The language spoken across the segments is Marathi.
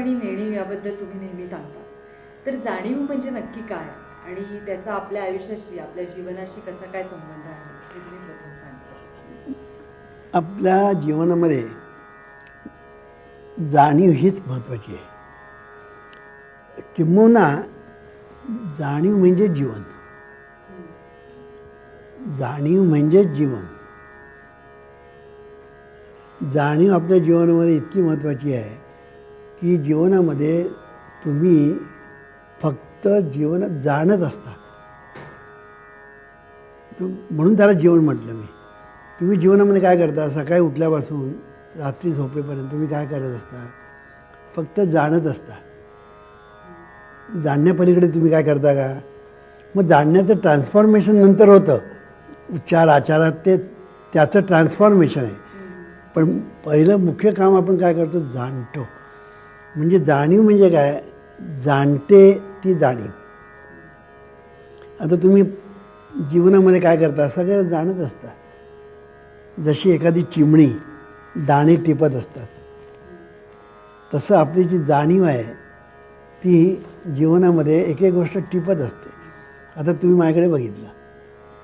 आणि नेणीव याबद्दल तुम्ही नेहमी सांगता. तर जाणीव म्हणजे नक्की काय आणि त्याचा आपल्या आयुष्याशी, आपल्या जीवनाशी कसा काय संबंध आहे हे तुम्ही प्रथम सांगा. आपल्या जीवनामध्ये जाणीव हीच महत्त्वाची आहे. किंबहुना जाणीव म्हणजे जीवन. जाणीव म्हणजे जीवन. जाणीव आपल्या जीवनामध्ये इतकी महत्त्वाची आहे की जीवनामध्ये तुम्ही फक्त जीवनात जाणत असता. म्हणून त्याला जीवन म्हटलं मी. तुम्ही जीवनामध्ये काय करता? सकाळी उठल्यापासून रात्री झोपेपर्यंत तुम्ही काय करत असता? फक्त जाणत असता. जाणण्यापलीकडे तुम्ही काय करता का? मग जाणण्याचं ट्रान्सफॉर्मेशन नंतर होतं. उच्चार आचारात ते त्याचं ट्रान्सफॉर्मेशन आहे. पण पहिलं मुख्य काम आपण काय करतो? जाणतो. म्हणजे जाणीव म्हणजे काय? जाणते ती जाणीव. आता तुम्ही जीवनामध्ये काय करता? सगळं जाणत असता. जशी एखादी चिमणी दाणे टिपत असतात, तसं आपली जी जाणीव आहे ती जीवनामध्ये एक एक गोष्ट टिपत असते. आता तुम्ही माझ्याकडे बघितलं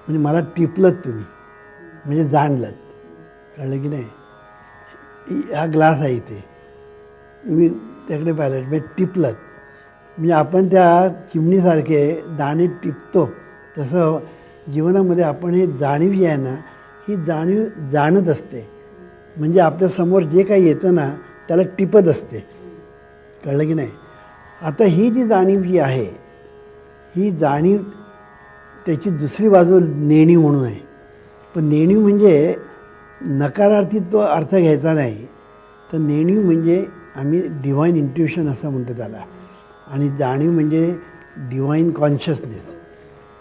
म्हणजे मला टिपलत तुम्ही, म्हणजे जाणलं. कळलं की नाही? हा ग्लास आहे इथे, तुम्ही त्याकडे पाहिलं म्हणजे टिपलत. म्हणजे आपण त्या चिमणीसारखे दाणे टिपतो. तसं जीवनामध्ये आपण ही जाणीव जी आहे ना, ही जाणीव जाणत असते. म्हणजे आपल्यासमोर जे काही येतं ना त्याला टिपत असते. कळलं की नाही? आता ही जी जाणीव जी आहे, ही जाणीव त्याची दुसरी बाजू नेणीव म्हणून आहे. पण नेणीव म्हणजे नकारार्थी तो अर्थ घ्यायचा नाही. तर नेणीव म्हणजे आम्ही डिव्हाइन इंट्युशन असं म्हणतो त्याला. आणि जाणीव म्हणजे डिव्हाइन कॉन्शियसनेस,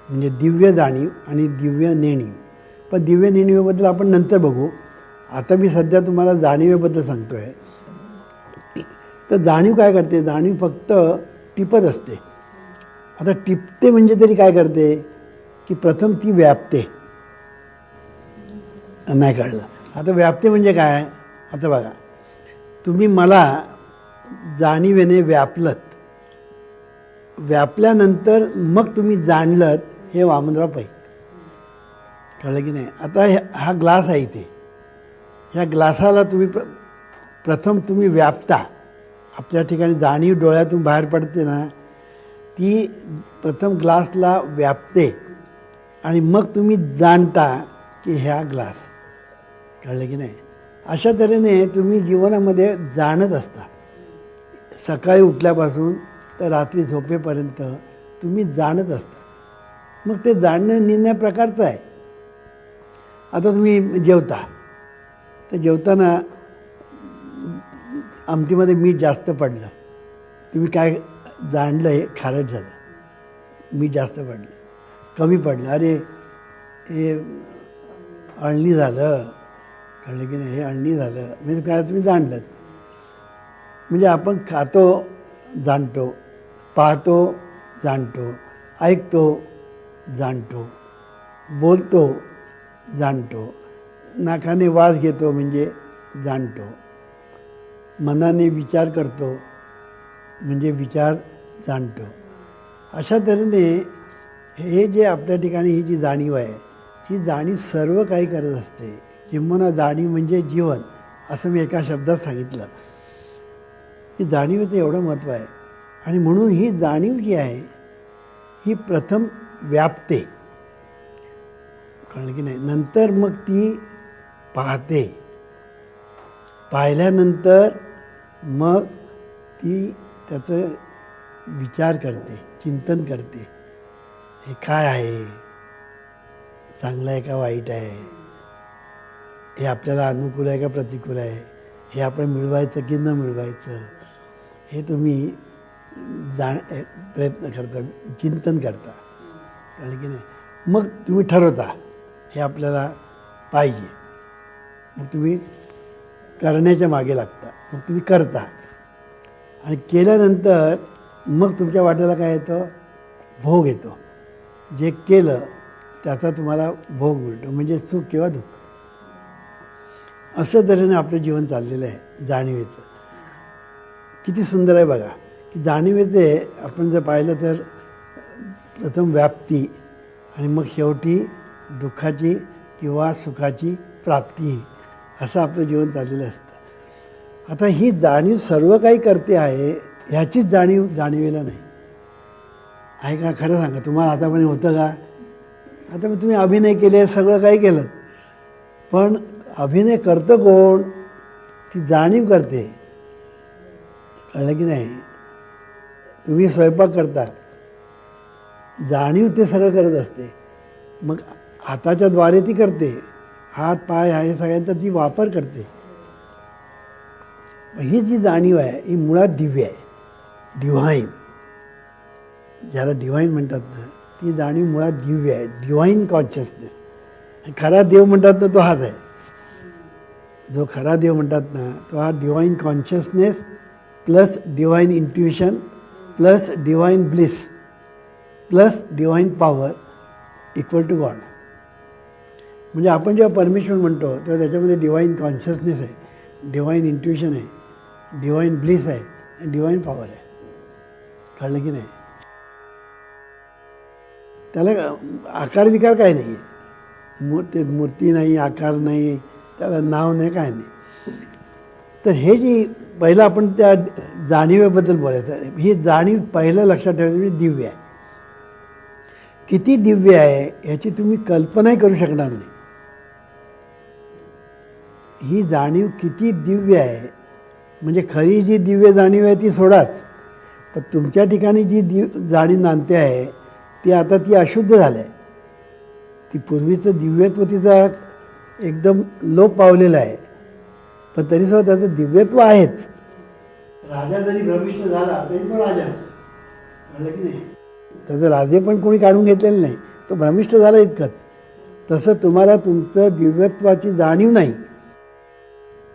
म्हणजे दिव्य जाणीव आणि दिव्य नेणीव. पण दिव्य नेणीवेबद्दल आपण नंतर बघू. आता मी सध्या तुम्हाला जाणीवेबद्दल सांगतो आहे. तर जाणीव काय करते? जाणीव फक्त टिपत असते. आता टिपते म्हणजे तरी काय करते की प्रथम ती व्यापते. नाही कळलं? आता व्यापते म्हणजे काय? आता बघा, तुम्ही मला जाणीवेने व्यापलत. व्यापल्यानंतर मग तुम्ही जाणलत हे वामनराव पै. कळलं की नाही? आता हा ग्लास आहे इथे. ह्या ग्लासाला तुम्ही प्रथम तुम्ही व्यापता. आपल्या ठिकाणी जाणीव डोळ्यातून बाहेर पडते ना, ती प्रथम ग्लासला व्यापते आणि मग तुम्ही जाणता की ह्या ग्लास. कळलं की नाही? अशा तऱ्हेने तुम्ही जीवनामध्ये जाणत असता. सकाळी उठल्यापासून तर रात्री झोपेपर्यंत तुम्ही जाणत असता. मग ते जाणणं निर्णय प्रकारचं आहे. आता तुम्ही जेवता, तर जेवताना आमटीमध्ये मीठ जास्त पडलं. तुम्ही काय जाणलं? हे खारट झालं, मीठ जास्त पडलं. कमी पडलं, अरे हे अळणी झालं. कळलं की नाही? हे अळणी झालं म्हणजे काय? तुम्ही जाणलं. म्हणजे आपण खातो जाणतो, पाहतो जाणतो, ऐकतो जाणतो, बोलतो जाणतो, नाकाने वास घेतो म्हणजे जाणतो, मनाने विचार करतो म्हणजे विचार जाणतो. अशा तऱ्हेने हे जे आपल्या ठिकाणी ही जी जाणीव आहे, ही जाणीव सर्व काही करत असते. किंबहुना जाणीव म्हणजे जीवन असं मी एका शब्दात सांगितलं. ही जाणीवेचं एवढं महत्त्व आहे. आणि म्हणून ही जाणीव जी आहे ही प्रथम व्यापते. कळलं की नाही? नंतर मग ती पाहते. पाहिल्यानंतर मग ती त्याचं विचार करते, चिंतन करते. हे काय आहे? चांगलं आहे का वाईट आहे? हे आपल्याला अनुकूल आहे का प्रतिकूल आहे? हे आपण मिळवायचं की न मिळवायचं? हे तुम्ही प्रयत्न करता, चिंतन करता. कळलं की नाही? मग तुम्ही ठरवता हे आपल्याला पाहिजे. मग तुम्ही करण्याच्या मागे लागता. मग तुम्ही करता आणि केल्यानंतर मग तुमच्या वाट्याला काय येतं? भोग येतो. जे केलं त्याचा तुम्हाला भोग मिळतो, म्हणजे सुख किंवा दुःख. असं तऱ्हेने आपलं जीवन चाललेलं आहे जाणीवेचं. किती सुंदर आहे बघा, की जाणीव येते आपण जर पाहिलं तर प्रथम व्याप्ती आणि मग शेवटी दुःखाची किंवा सुखाची प्राप्ती, असं आपलं जीवन चाललेलं असतं. आता ही जाणीव सर्व काही करते आहे ह्याचीच जाणीव जाणीवेला नाही आहे का? खरं सांगा, तुम्हाला आतापर्यंत होतं का? आता मग तुम्ही अभिनय केले, सगळं काही केलं, पण अभिनय करतं कोण? ती जाणीव करते. कळलं की नाही? तुम्ही स्वयंपाक करता, जाणीव ते सगळं करत असते. मग हाताच्या द्वारे ती करते, हात पाय आहे सगळ्यांचा ती वापर करते. ही जी जाणीव आहे ही मुळात दिव्य आहे, डिव्हाइन, ज्याला डिव्हाइन म्हणतात ना, ती जाणीव मुळात दिव्य आहे, डिव्हाइन कॉन्शियसनेस. खरा देव म्हणतात ना, तो हाच आहे. जो खरा देव म्हणतात ना, तो हा divine consciousness plus divine intuition plus divine bliss plus divine power equal to God. म्हणजे आपण जेव्हा परमेश्वर म्हणतो तेव्हा त्याच्यामध्ये डिव्हाइन कॉन्शियसनेस आहे, डिव्हाइन इंट्युशन आहे, डिव्हाइन ब्लिस आहे आणि डिव्हाइन पॉवर आहे. कळलं की नाही? त्याला आकार विकार काय नाही आहे, ते मूर्ती नाही, आकार नाही, त्याला नाव नाही, काय नाही. तर हे जी पहिलं आपण त्या जाणीवेबद्दल बोलायचं. ही जाणीव पहिलं लक्षात ठेवायचं म्हणजे दिव्य आहे. किती दिव्य आहे याची तुम्ही कल्पनाही करू शकणार नाही. ही जाणीव किती दिव्य आहे, म्हणजे खरी जी दिव्य जाणीव आहे ती सोडाच, पण तुमच्या ठिकाणी जी जाणीव नांदते आहे ती आता ती अशुद्ध झाली आहे. ती पूर्वीचं दिव्यत्व तिचा एकदम लोप पावलेला आहे, पण तरीसुद्धा त्याचं दिव्यत्व आहेच. राजा जरी भ्रमिष्ठ झाला तरी तो राजाच. कळलं की नाही? त्याचं राजे पण कोणी काढून घेतलेलं नाही, तो भ्रमिष्ठ झाला इतकंच. तसं तुम्हाला तुमचं दिव्यत्वाची जाणीव नाही.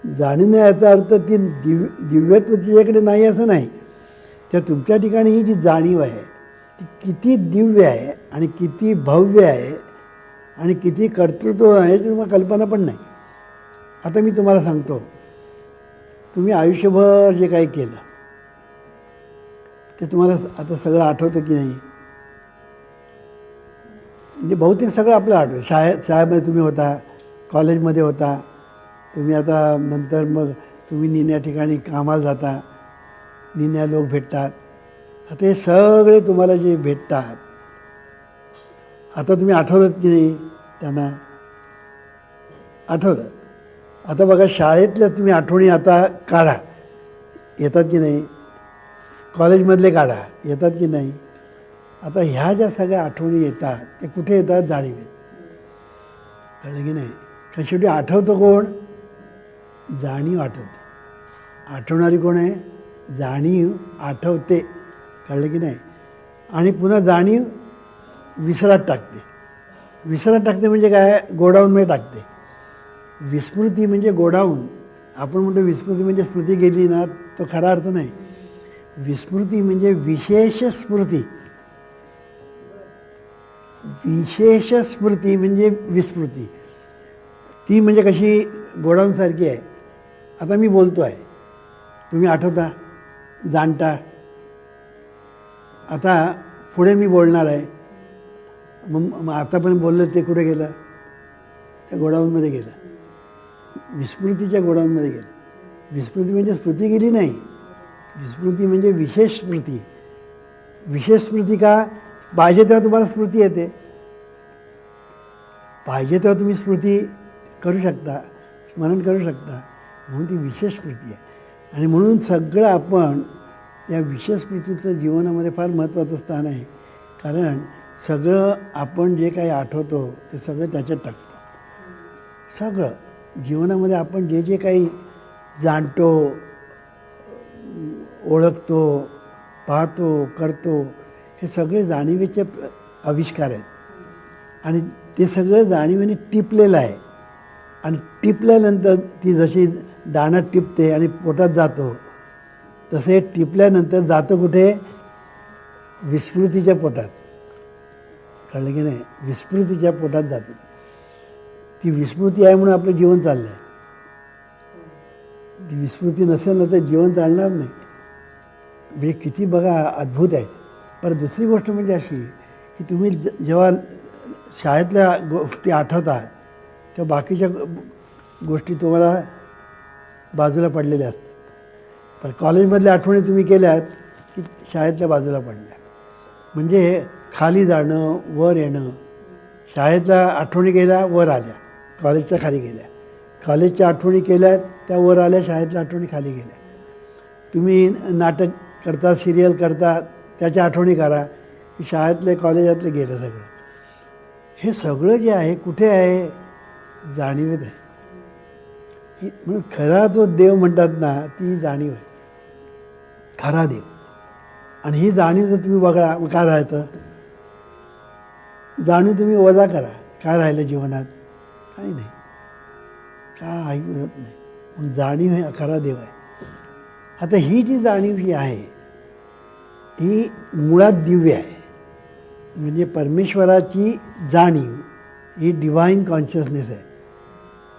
जाणीव नाही याचा अर्थ ती दिव्यत्व तिच्याकडे नाही असं नाही. त्या तुमच्या ठिकाणी ही जी जाणीव आहे ती किती दिव्य आहे आणि किती भव्य आहे आणि किती कर्तृत्व आहे याची तुम्हाला कल्पना पण नाही. आता मी तुम्हाला सांगतो, तुम्ही आयुष्यभर जे काही केलं ते तुम्हाला आता सगळं आठवतं की नाही? म्हणजे बहुतेक सगळं आपलं आठवतं. शाळेमध्ये तुम्ही होता, कॉलेजमध्ये होता, तुम्ही आता नंतर मग तुम्ही निन्या ठिकाणी कामाला जाता, निन्या लोक भेटतात. आता हे सगळे तुम्हाला जे भेटतात आता तुम्ही आठवतात की नाही त्यांना? आठवतात. आता बघा, शाळेतल्या तुम्ही आठवणी आता काढा, येतात की नाही? कॉलेजमधले काढा, येतात की नाही? आता ह्या ज्या सगळ्या आठवणी येतात ते कुठे येतात? जाणीवेत. कळलं की नाही? कारण शेवटी आठवतं कोण? जाणीव आठवते. आठवणारी कोण आहे? जाणीव आठवते. कळलं की नाही? आणि पुन्हा जाणीव विसरात टाकते. विसरात टाकते म्हणजे काय? गोडाऊनमध्ये टाकते. विस्मृती म्हणजे गोडाऊन. आपण म्हणतो विस्मृती म्हणजे स्मृती गेली ना, तो खरा अर्थ नाही. विस्मृती म्हणजे विशेष स्मृती. विशेष स्मृती म्हणजे विस्मृती. ती म्हणजे कशी? गोडाऊनसारखी आहे. आता मी बोलतो आहे, तुम्ही आठवता, जाणता. आता पुढे मी बोलणार आहे, मग आतापर्यंत बोललं ते कुठे गेलं? त्या गोडाऊनमध्ये गेलं, विस्मृतीच्या गोडाऊनमध्ये गेलं. विस्मृती म्हणजे स्मृती गेली नाही, विस्मृती म्हणजे विशेष स्मृती. विशेष स्मृती का? पाहिजे तेव्हा तुम्हाला स्मृती येते, पाहिजे तेव्हा तुम्ही स्मृती करू शकता, स्मरण करू शकता, म्हणून ती विशेष स्मृती आहे. आणि म्हणून सगळं आपण या विशेष स्मृतीचं जीवनामध्ये फार महत्त्वाचं स्थान आहे. कारण सगळं आपण जे काही आठवतो ते सगळं त्याच्यात टाकतो. सगळं जीवनामध्ये आपण जे जे काही जाणतो, ओळखतो, पाहतो, करतो, हे सगळे जाणीवेचे आविष्कार आहेत. आणि ते सगळं जाणीवेने टिपलेलं आहे. आणि टिपल्यानंतर ती जशी दाणा टिपते आणि पोटात जातो, तसे टिपल्यानंतर जातं कुठे? विस्मृतीच्या पोटात. कळलं की नाही? विस्मृतीच्या पोटात जातं. ती विस्मृती आहे म्हणून आपलं जीवन चाललं आहे. ती विस्मृती नसेल ना तर जीवन चालणार नाही. म्हणजे किती बघा अद्भुत आहे. पण दुसरी गोष्ट म्हणजे अशी की तुम्ही जेव्हा शाळेतल्या गोष्टी आठवता तेव्हा बाकीच्या गोष्टी तुम्हाला बाजूला पडलेल्या असतात. पण कॉलेजमधल्या आठवणी तुम्ही केल्यात की शाळेतल्या बाजूला पडल्या. म्हणजे खाली जाणं वर येणं. शाळेतल्या आठवणी गेल्या वर आल्या, कॉलेजच्या खाली गेल्या. कॉलेजच्या आठवणी केल्यात त्या वर आल्या, शाळेतल्या आठवणी खाली गेल्या. तुम्ही नाटक करता, सिरियल करता, त्याच्या आठवणी करा की शाळेतले कॉलेजातले गेलं सगळं. हे सगळं जे आहे कुठे आहे? जाणीवेत आहे. म्हणून खरा जो देव म्हणतात ना ती जाणीव आहे, खरा देव. आणि ही जाणीव जर तुम्ही बघा मग काय राहतं? जाणीव तुम्ही वजा करा, काय राहिलं जीवनात? काही नाही, काही उरत नाही. म्हणून जाणीव हे खरा देव आहे. आता ही जी जाणीव जी आहे ही मुळात दिव्य आहे. म्हणजे परमेश्वराची जाणीव ही डिव्हाइन कॉन्शियसनेस आहे.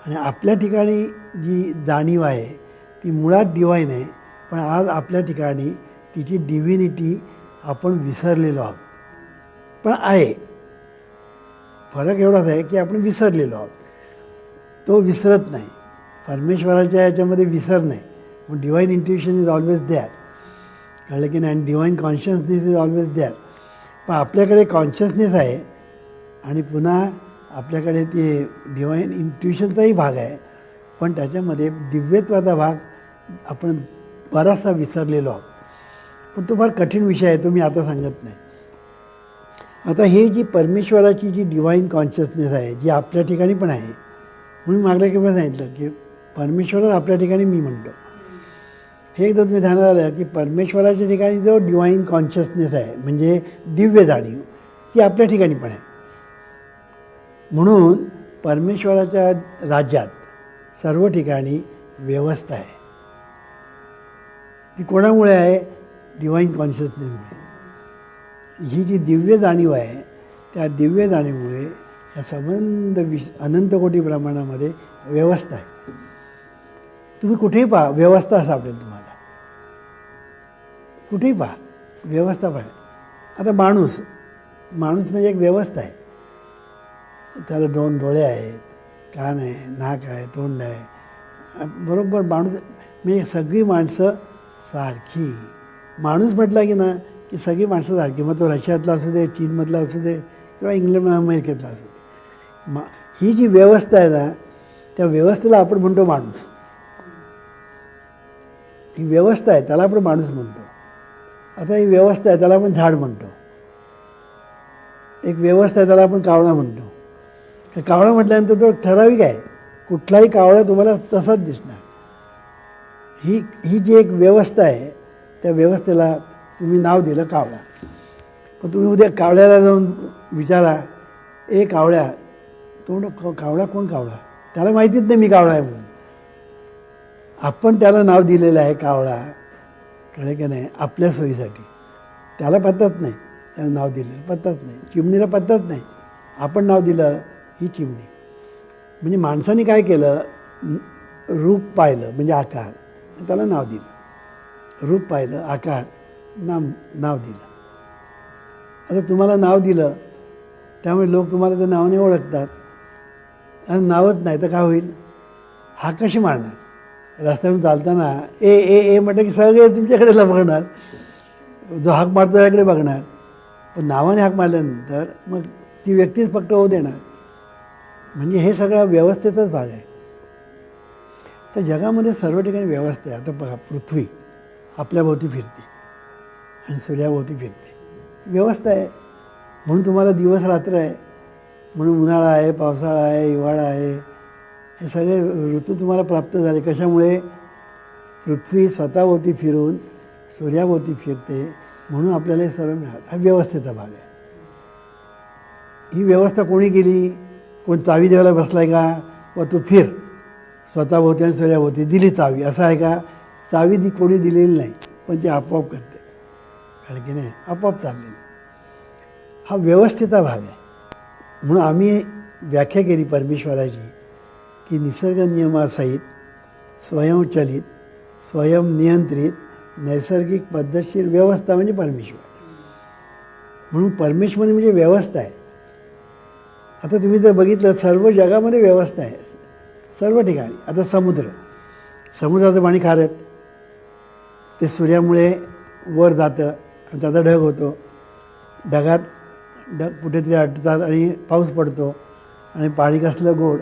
आणि आपल्या ठिकाणी जी जाणीव आहे ती मुळात डिव्हाइन आहे, पण आज आपल्या ठिकाणी तिची डिव्हिनिटी आपण विसरलेलो आहोत. पण आहे, फरक एवढाच आहे की आपण विसरलेलो आहोत. तो विसरत नाही. परमेश्वराच्या याच्यामध्ये विसर नाही. मग divine intuition is always there. कळलं की नाही? आणि divine consciousness is always there. पण आपल्याकडे कॉन्शियसनेस आहे आणि पुन्हा आपल्याकडे ते डिव्हाइन इंट्युशनचाही भाग आहे, पण त्याच्यामध्ये दिव्यत्वाचा भाग आपण बराचसा विसरलेलो आहोत. पण तो फार कठीण विषय आहे, तो मी आता सांगत नाही. आता हे जी परमेश्वराची जी डिव्हाइन कॉन्शियसनेस आहे जी आपल्या ठिकाणी पण आहे, म्हणून मागल्या केव्हा सांगितलं की परमेश्वरच आपल्या ठिकाणी मी म्हणतो. हे एकदा तुम्ही ध्यानात आलं की परमेश्वराच्या ठिकाणी जो डिव्हाइन कॉन्शियसनेस आहे म्हणजे दिव्य जाणीव ती आपल्या ठिकाणी पण आहे. म्हणून परमेश्वराच्या राज्यात सर्व ठिकाणी व्यवस्था आहे. ती कोणामुळे आहे? डिव्हाइन कॉन्शियसनेसमुळे. ही जी दिव्य जाणीव आहे त्या दिव्य जाणीवमुळे या संबंध अनंत कोटी प्रमाणामध्ये व्यवस्था आहे. तुम्ही कुठेही पहा व्यवस्था सापडेल तुम्हाला. कुठेही पहा व्यवस्था पाहिजे. आता माणूस म्हणजे एक व्यवस्था आहे. त्याला 2 डोळे आहेत, कान आहे, नाक आहे, तोंड आहे. बरोबर माणूस म्हणजे सगळी माणसं सारखी. माणूस म्हटला की ना की सगळी माणसं सारखी. मग तो रशियातला असू दे, चीनमधला असू दे किंवा इंग्लंड अमेरिकेतला असू दे. ही जी व्यवस्था आहे ना त्या व्यवस्थेला आपण म्हणतो माणूस. ही व्यवस्था आहे त्याला आपण माणूस म्हणतो. आता ही व्यवस्था आहे त्याला आपण झाड म्हणतो. एक व्यवस्था आहे त्याला आपण कावळा म्हणतो. कावळा म्हटल्यानंतर तो ठराविक आहे. कुठलाही कावळा तुम्हाला तसाच दिसणार. ही जी एक व्यवस्था आहे त्या व्यवस्थेला तुम्ही नाव दिलं कावळा. पण तुम्ही उद्या कावळ्याला जाऊन विचारा, ए कावळ्या, तो कावळा कोण कावळा? त्याला माहितीच नाही मी कावळा आहे म्हणून. आपण त्याला नाव दिलेलं आहे कावळा. कळे की नाही? आपल्या सोयीसाठी. त्याला पद्धत नाही त्याला नाव दिलेलं, पद्धत नाही. चिमणीला पद्धत नाही, आपण नाव दिलं ही चिमणी. म्हणजे माणसाने काय केलं? रूप पाहिलं म्हणजे आकार, त्याला नाव दिलं. रूप पाहिलं, आकार, नाव दिलं. आता तुम्हाला नाव दिलं त्यामुळे लोक तुम्हाला त्या नावाने ओळखतात. आणि नावच नाही तर काय होईल? हाक कशी मारणार? रस्त्यावरून चालताना ए ए ए म्हटलं की सगळे तुमच्याकडे बघणार. जो हाक मारतो त्याकडे बघणार. पण नावाने हाक मारल्यानंतर मग ती व्यक्तीच फक्त हो देणार. म्हणजे हे सगळा व्यवस्थेचाच भाग आहे. तर जगामध्ये सर्व ठिकाणी व्यवस्था आहे. आता बघा पृथ्वी आपल्याभोवती फिरते आणि सूर्याभोवती फिरते. व्यवस्था आहे. म्हणून तुम्हाला दिवस रात्र आहे. म्हणून उन्हाळा आहे, पावसाळा आहे, हिवाळा आहे. हे सगळे ऋतू तुम्हाला प्राप्त झाले. कशामुळे? पृथ्वी स्वतःभोवती फिरून सूर्याभोवती फिरते म्हणून आपल्याला हे सर्व मिळालं. हा व्यवस्थेचा भाग आहे. ही व्यवस्था कोणी केली? कोण चावी द्यायला बसलाय का? व तू फिर स्वतःभोवती आणि सूर्याभोवती दिली चावी असं आहे का? चावी ती कोणी दिलेली नाही, पण ती आपोआप करते. कारण की नाही आपोआप चाललेली. हा व्यवस्थेचा भाग आहे. म्हणून आम्ही व्याख्या केली परमेश्वराची की निसर्ग नियमासहित स्वयंचलित, स्वयंनियंत्रित नैसर्गिक पद्धतशीर व्यवस्था म्हणजे परमेश्वर. म्हणून परमेश्वर म्हणजे व्यवस्था आहे. आता तुम्ही जर बघितलं सर्व जगामध्ये व्यवस्था आहे, सर्व ठिकाणी. आता समुद्राचं पाणी खारट, ते सूर्यामुळे वर जातं आणि त्याचा ढग होतो. ढग कुठेतरी अडतात आणि पाऊस पडतो आणि पाणी कसलं गोड.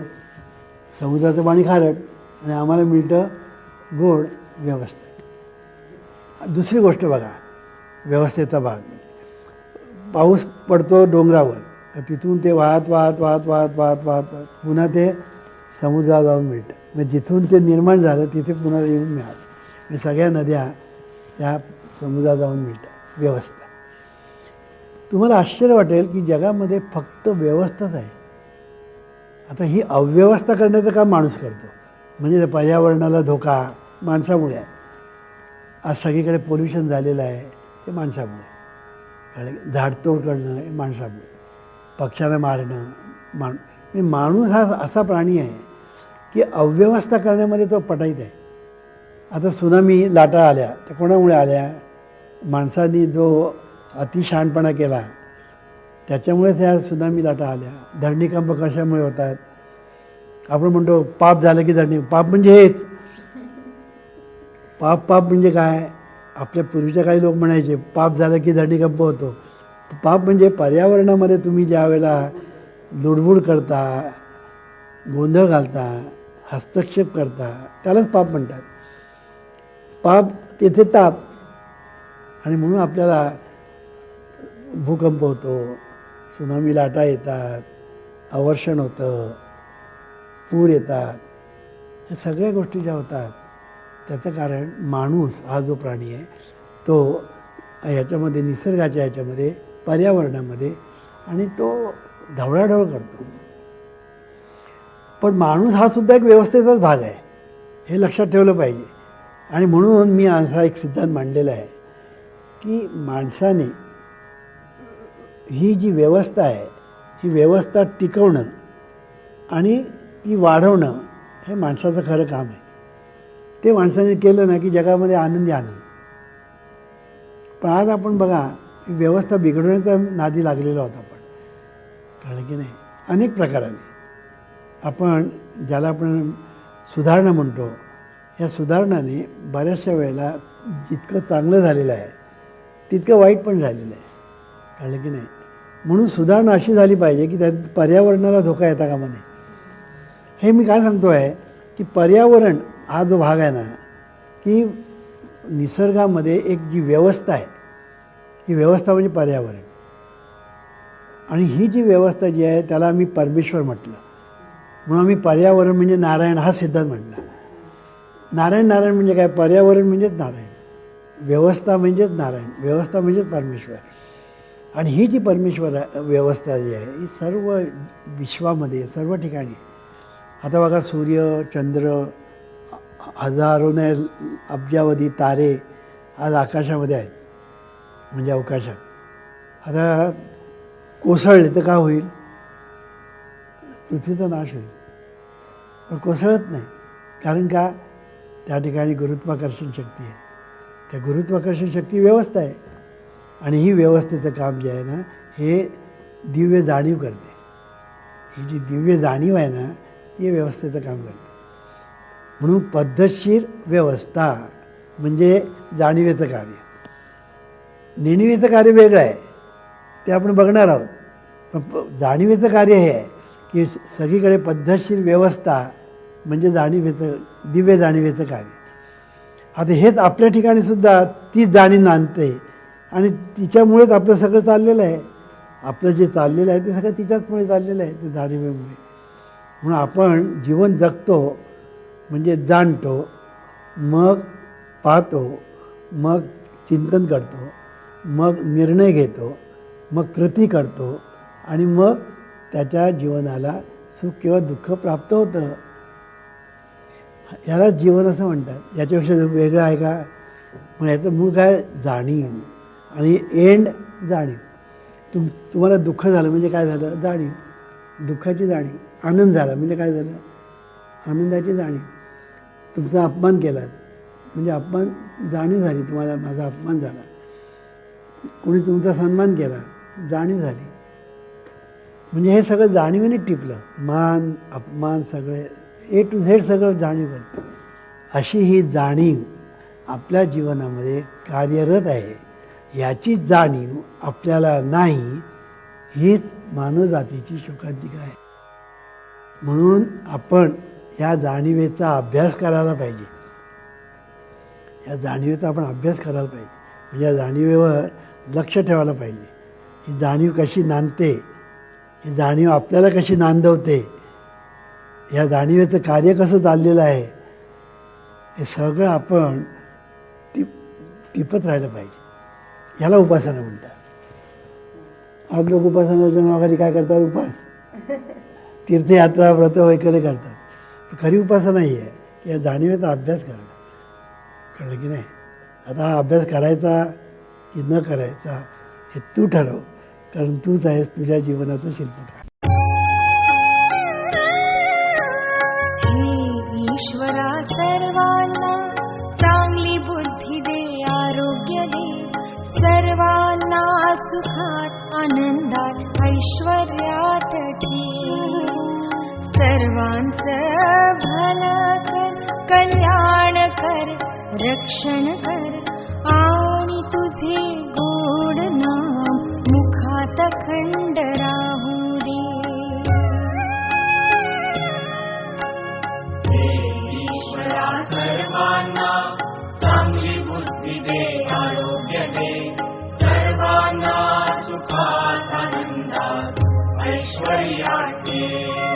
समुद्राचं पाणी खारट आणि आम्हाला मिळतं गोड व्यवस्था. दुसरी गोष्ट बघा, व्यवस्थेचा भाग पाऊस पडतो डोंगरावर, तिथून ते वाहत वाहत वाहत वाहत वाहत वाहत पुन्हा ते समुद्रात जाऊन मिळतं. मग जिथून ते निर्माण झालं तिथे पुन्हा येऊन मिळालं. म्हणजे सगळ्या नद्या त्या समुद्रात जाऊन मिळतात. व्यवस्था. तुम्हाला आश्चर्य वाटेल की जगामध्ये फक्त व्यवस्थाच आहे. आता ही अव्यवस्था करण्याचं काम माणूस करतो. म्हणजे पर्यावरणाला धोका माणसामुळे आहे. आज सगळीकडे पोल्युशन झालेलं आहे, हे माणसामुळे. झाडतोड करणं हे माणसामुळे. पक्ष्यांना मारणं माणूस हा असा प्राणी आहे की अव्यवस्था करण्यामध्ये तो पटाईत आहे. आता सुनामी लाटा आल्या तर कोणामुळे आल्या? माणसांनी जो अतिशहाणपणा केला त्याच्यामुळे त्या सुनामी लाटा आल्या. धरणीकंप कशामुळे होतात? आपण म्हणतो पाप झालं की धरणी. पाप म्हणजे हेच. पाप म्हणजे काय? आपल्या पूर्वीच्या काही लोक म्हणायचे पाप झालं की धरणीकंप होतो. पाप म्हणजे पर्यावरणामध्ये तुम्ही ज्या वेळेला लुडबुड करता, गोंधळ घालता, हस्तक्षेप करता, त्यालाच पाप म्हणतात. पाप तेथे ताप. आणि म्हणून आपल्याला भूकंप होतो, सुनामी लाटा येतात, अवर्षण होतं, पूर येतात. हे सगळ्या गोष्टी ज्या होतात त्याचं कारण माणूस हा जो प्राणी आहे तो ह्याच्यामध्ये, निसर्गाच्या ह्याच्यामध्ये, पर्यावरणामध्ये, आणि तो ढवळाढवळ करतो. पण माणूस हा सुद्धा एक व्यवस्थेचाच भाग आहे, हे लक्षात ठेवलं पाहिजे. आणि म्हणून मी असा एक सिद्धांत मांडलेला आहे की माणसाने ही जी व्यवस्था आहे ही व्यवस्था टिकवणं आणि ती वाढवणं हे माणसाचं खरं काम आहे. ते माणसाने केलं ना की जगामध्ये आनंदी आनंद. पण आज आपण बघा व्यवस्था बिघडवण्याच्या नादी लागलेलो आहोत आपण. कळलं की नाही? अनेक प्रकाराने आपण ज्याला आपण सुधारणा म्हणतो, या सुधारणाने बऱ्याचशा वेळेला जितकं चांगलं झालेलं आहे तितकं वाईट पण झालेलं आहे. कळलं की नाही? म्हणून सुधारणा अशी झाली पाहिजे की त्यात पर्यावरणाला धोका येता कामा नये. हे मी काय सांगतो आहे की पर्यावरण हा जो भाग आहे ना, की निसर्गामध्ये एक जी व्यवस्था आहे ही व्यवस्था म्हणजे पर्यावरण. आणि ही जी व्यवस्था जी आहे त्याला आम्ही परमेश्वर म्हटलं. म्हणून आम्ही पर्यावरण म्हणजे नारायण हा सिद्धांत म्हटला. नारायण म्हणजे काय? पर्यावरण म्हणजेच नारायण, व्यवस्था म्हणजेच नारायण, व्यवस्था म्हणजेच परमेश्वर. आणि ही जी परमेश्वर व्यवस्था जी आहे ही सर्व विश्वामध्ये, सर्व ठिकाणी. आता बघा सूर्य, चंद्र, हजारोने अब्जावधी तारे आज आकाशामध्ये आहेत, म्हणजे अवकाशात. आता कोसळले तर का होईल? पृथ्वीचा नाश होईल. पण कोसळत नाही. कारण का? त्या ठिकाणी गुरुत्वाकर्षण शक्ती आहे. त्या गुरुत्वाकर्षण शक्ती व्यवस्था आहे. आणि ही व्यवस्थेचं काम जे आहे ना हे दिव्य जाणीव करते. ही जी दिव्य जाणीव आहे ना ती व्यवस्थेचं काम करते. म्हणून पद्धतशीर व्यवस्था म्हणजे जाणीवेचं कार्य. नेणिवेचं कार्य वेगळं आहे, ते आपण बघणार आहोत. पण जाणीवेचं कार्य हे आहे की सगळीकडे पद्धतशीर व्यवस्था म्हणजे जाणीवेचं, दिव्य जाणीवेचं कार्य. आता हेच आपल्या ठिकाणी सुद्धा तीच जाणीव आणते आणि तिच्यामुळेच आपलं सगळं चाललेलं आहे. आपलं जे चाललेलं आहे ते सगळं तिच्याचमुळे चाललेलं आहे, ते जाणीवेमुळे. म्हणून आपण जीवन जगतो म्हणजे जाणतो, मग पाहतो, मग चिंतन करतो, मग निर्णय घेतो, मग कृती करतो आणि मग त्याच्या जीवनाला सुख किंवा दुःख प्राप्त होतं. याला जीवन असं म्हणतात. याच्यापेक्षा वेगळं आहे का? मग याचं मूळ काय? जाणीव. आणि एंड जाणीव. तुम्हाला दुःख झालं म्हणजे काय झालं? जाणीव, दुःखाची जाणीव. आनंद झाला म्हणजे काय झालं? आनंदाची जाणीव. तुमचा अपमान केला म्हणजे अपमान जाणीव झाली, तुम्हाला माझा अपमान झाला, कोणी तुमचा सन्मान केला, जाणीव झाली, म्हणजे हे सगळं जाणीवेने टिपलं. मान अपमान सगळे ए टू झेड सगळं जाणीव. अशी ही जाणीव आपल्या जीवनामध्ये कार्यरत आहे, याची जाणीव आपल्याला नाही, हीच मानवजातीची शोकांतिका आहे. म्हणून आपण या जाणीवेचा अभ्यास करायला पाहिजे. या जाणीवेचा आपण अभ्यास करायला पाहिजे, म्हणजे या जाणीवेवर लक्ष ठेवायला पाहिजे. ही जाणीव कशी नांदते, ही जाणीव आपल्याला कशी नांदवते, या जाणीवेचं कार्य कसं चाललेलं आहे, हे सगळं आपण टिपत राहिलं पाहिजे. ह्याला उपासना म्हणतात. आज लोक उपासनाच्या नावाखाली काय करतात, उपास, तीर्थयात्रा, व्रत वगैरे करतात. खरी उपासना ही आहे की या जाणीवेचा अभ्यास करणं. कळलं की नाही? आता हा अभ्यास करायचा की न करायचा हे तू ठरव, कारण तूच आहेस तुझ्या जीवनाचं शिल्पकार. ईश्वरा सर्वांना चांगली बुद्धी दे, आरोग्य दे, सर्वांना सुखात आनंदात ऐश्वर्यात ठेव. सर्वांचं भलं कर, कल्याण कर, रक्षण कर, आणि तुझे गोड नाम मुखात खंड राहू दे. ईश्वरा सर्वांना चांगली बुद्धी दे, आरोग्य दे, सर्वांना सुखात आनंदात ऐश्वर्यात ठेव.